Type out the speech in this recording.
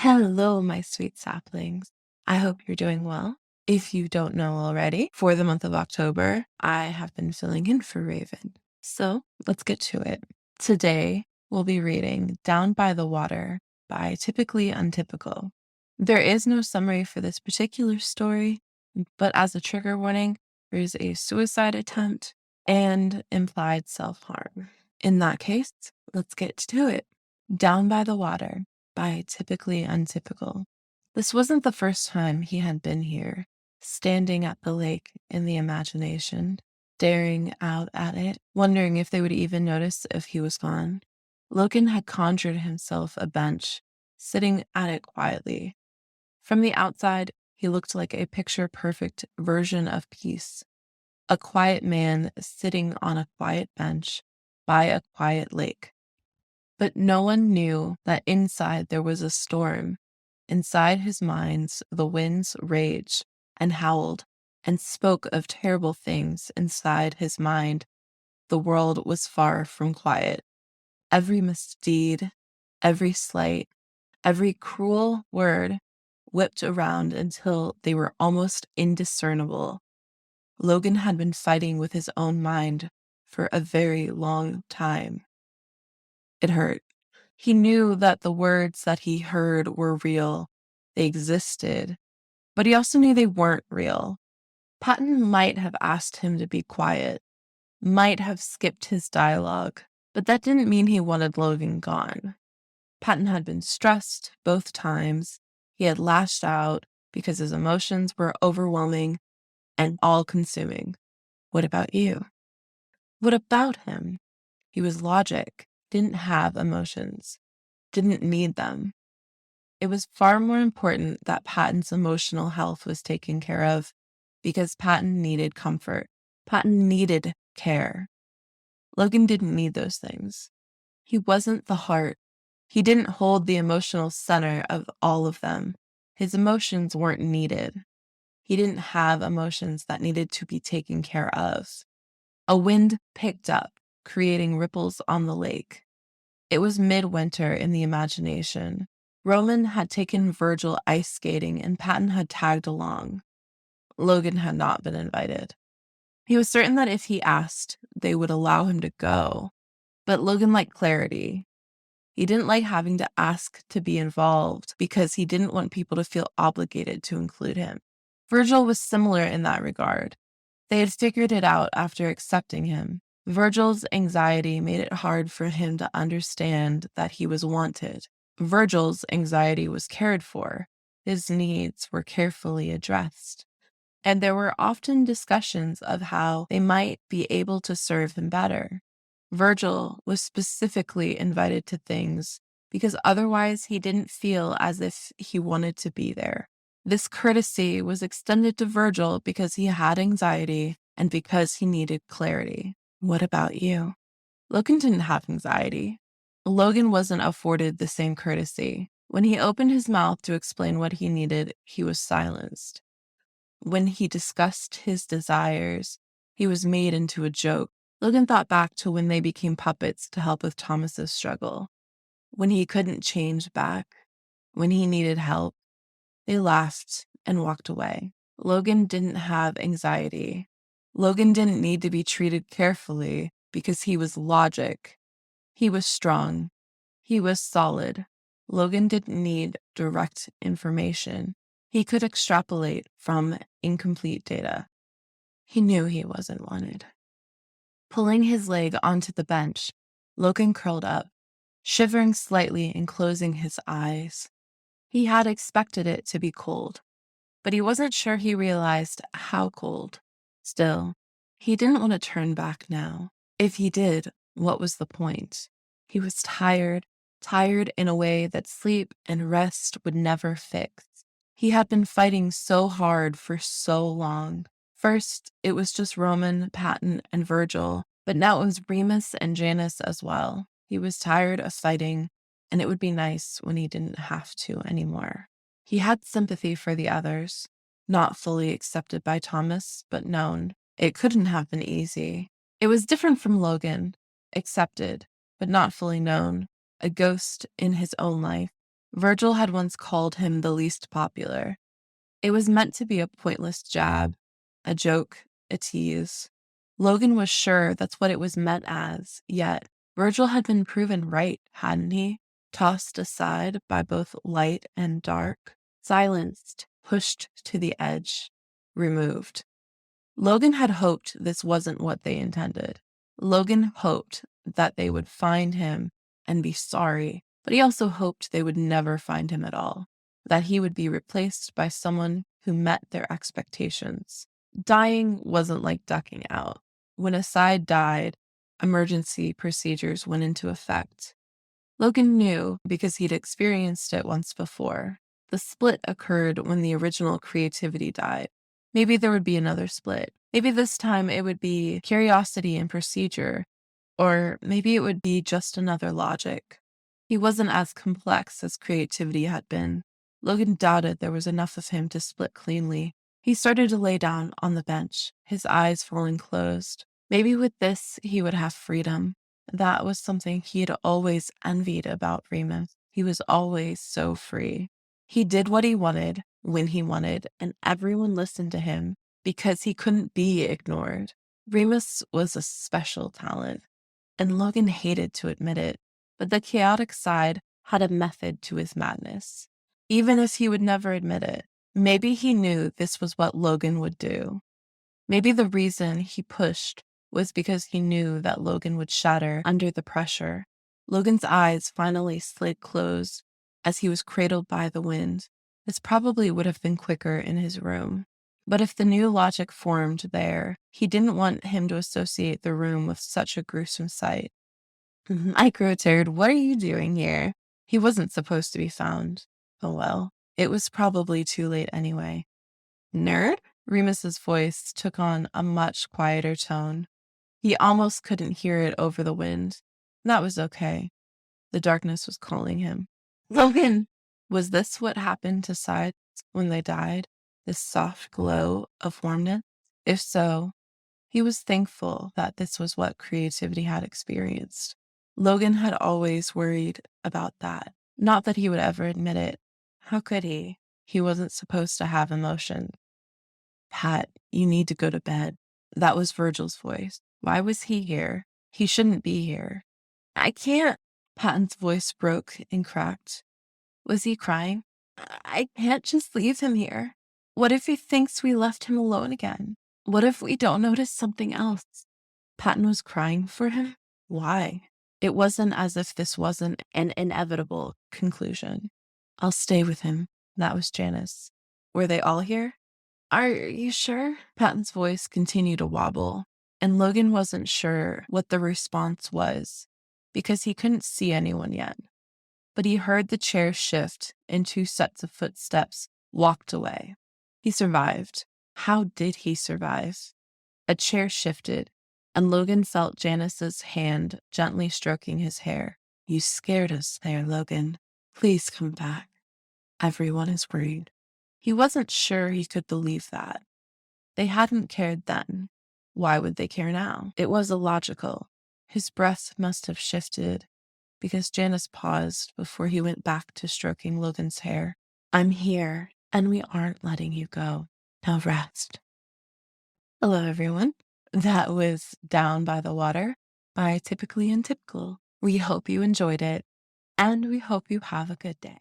Hello, my sweet saplings. I hope you're doing well. If you don't know already, for the month of October, I have been filling in for Raven. So let's get to it. Today, we'll be reading Down by the Water by Typically Untypical. There is no summary for this particular story, but as a trigger warning, there's a suicide attempt and implied self-harm. In that case, let's get to it. Down by the Water by Typically Untypical. This wasn't the first time he had been here, standing at the lake in the imagination, staring out at it, wondering if they would even notice if he was gone. Logan had conjured himself a bench, sitting at it quietly. From the outside, he looked like a picture-perfect version of peace. A quiet man sitting on a quiet bench by a quiet lake. But no one knew that inside there was a storm. Inside his mind, the winds raged and howled and spoke of terrible things inside his mind. The world was far from quiet. Every misdeed, every slight, every cruel word whipped around until they were almost indiscernible. Logan had been fighting with his own mind for a very long time. It hurt. He knew that the words that he heard were real. They existed. But he also knew they weren't real. Patton might have asked him to be quiet, might have skipped his dialogue, but that didn't mean he wanted Logan gone. Patton had been stressed both times. He had lashed out because his emotions were overwhelming and all-consuming. What about you? What about him? He was logic, didn't have emotions, didn't need them. It was far more important that Patton's emotional health was taken care of because Patton needed comfort. Patton needed care. Logan didn't need those things. He wasn't the heart. He didn't hold the emotional center of all of them. His emotions weren't needed. He didn't have emotions that needed to be taken care of. A wind picked up, creating ripples on the lake. It was midwinter in the imagination. Roman had taken Virgil ice skating and Patton had tagged along. Logan had not been invited. He was certain that if he asked, they would allow him to go. But Logan liked clarity. He didn't like having to ask to be involved because he didn't want people to feel obligated to include him. Virgil was similar in that regard. They had figured it out after accepting him. Virgil's anxiety made it hard for him to understand that he was wanted. Virgil's anxiety was cared for. His needs were carefully addressed. And there were often discussions of how they might be able to serve him better. Virgil was specifically invited to things because otherwise he didn't feel as if he wanted to be there. This courtesy was extended to Virgil because he had anxiety and because he needed clarity. What about you? Logan didn't have anxiety. Logan wasn't afforded the same courtesy. When he opened his mouth to explain what he needed, he was silenced. When he discussed his desires, he was made into a joke. Logan thought back to when they became puppets to help with Thomas's struggle. When he couldn't change back, when he needed help, they laughed and walked away. Logan didn't have anxiety. Logan didn't need to be treated carefully because he was logic. He was strong. He was solid. Logan didn't need direct information. He could extrapolate from incomplete data. He knew he wasn't wanted. Pulling his leg onto the bench, Logan curled up, shivering slightly and closing his eyes. He had expected it to be cold, but he wasn't sure he realized how cold. Still, he didn't want to turn back now. If he did, what was the point? He was tired in a way that sleep and rest would never fix. He had been fighting so hard for so long. First, it was just Roman, Patton, and Virgil, but now it was Remus and Janice as well. He was tired of fighting, and it would be nice when he didn't have to anymore. He had sympathy for the others, not fully accepted by Thomas, but known. It couldn't have been easy. It was different from Logan, accepted, but not fully known, a ghost in his own life. Virgil had once called him the least popular. It was meant to be a pointless jab, a joke, a tease. Logan was sure that's what it was meant as, yet Virgil had been proven right, hadn't he? Tossed aside by both light and dark, silenced, pushed to the edge, removed. Logan had hoped this wasn't what they intended. Logan hoped that they would find him and be sorry, but he also hoped they would never find him at all, that he would be replaced by someone who met their expectations. Dying wasn't like ducking out. When a side died, emergency procedures went into effect. Logan knew because he'd experienced it once before. The split occurred when the original creativity died. Maybe there would be another split. Maybe this time it would be curiosity and procedure, or maybe it would be just another logic. He wasn't as complex as creativity had been. Logan doubted there was enough of him to split cleanly. He started to lay down on the bench, his eyes falling closed. Maybe with this, he would have freedom. That was something he had always envied about Remus. He was always so free. He did what he wanted, when he wanted, and everyone listened to him because he couldn't be ignored. Remus was a special talent, and Logan hated to admit it, but the chaotic side had a method to his madness, even if he would never admit it. Maybe he knew this was what Logan would do. Maybe the reason he pushed was because he knew that Logan would shatter under the pressure. Logan's eyes finally slid closed as he was cradled by the wind. This probably would have been quicker in his room. But if the new logic formed there, he didn't want him to associate the room with such a gruesome sight. Microturd, what are you doing here? He wasn't supposed to be found. Oh well, it was probably too late anyway. Nerd? Remus's voice took on a much quieter tone. He almost couldn't hear it over the wind. That was okay. The darkness was calling him. Logan! Was this what happened to sides when they died? This soft glow of warmness? If so, he was thankful that this was what creativity had experienced. Logan had always worried about that. Not that he would ever admit it. How could he? He wasn't supposed to have emotion. Pat, you need to go to bed. That was Virgil's voice. Why was he here? He shouldn't be here. I can't. Patton's voice broke and cracked. Was he crying? I can't just leave him here. What if he thinks we left him alone again? What if we don't notice something else? Patton was crying for him? Why? It wasn't as if this wasn't an inevitable conclusion. I'll stay with him. That was Janice. Were they all here? Are you sure? Patton's voice continued to wobble, and Logan wasn't sure what the response was because he couldn't see anyone yet. But he heard the chair shift and 2 sets of footsteps walked away. He survived. How did he survive? A chair shifted, and Logan felt Janice's hand gently stroking his hair. You scared us there, Logan. Please come back. Everyone is worried. He wasn't sure he could believe that. They hadn't cared then. Why would they care now? It was illogical. His breath must have shifted because Janice paused before he went back to stroking Logan's hair. I'm here, and we aren't letting you go. Now rest. Hello, everyone. That was Down by the Water by Typically Untypical. We hope you enjoyed it, and we hope you have a good day.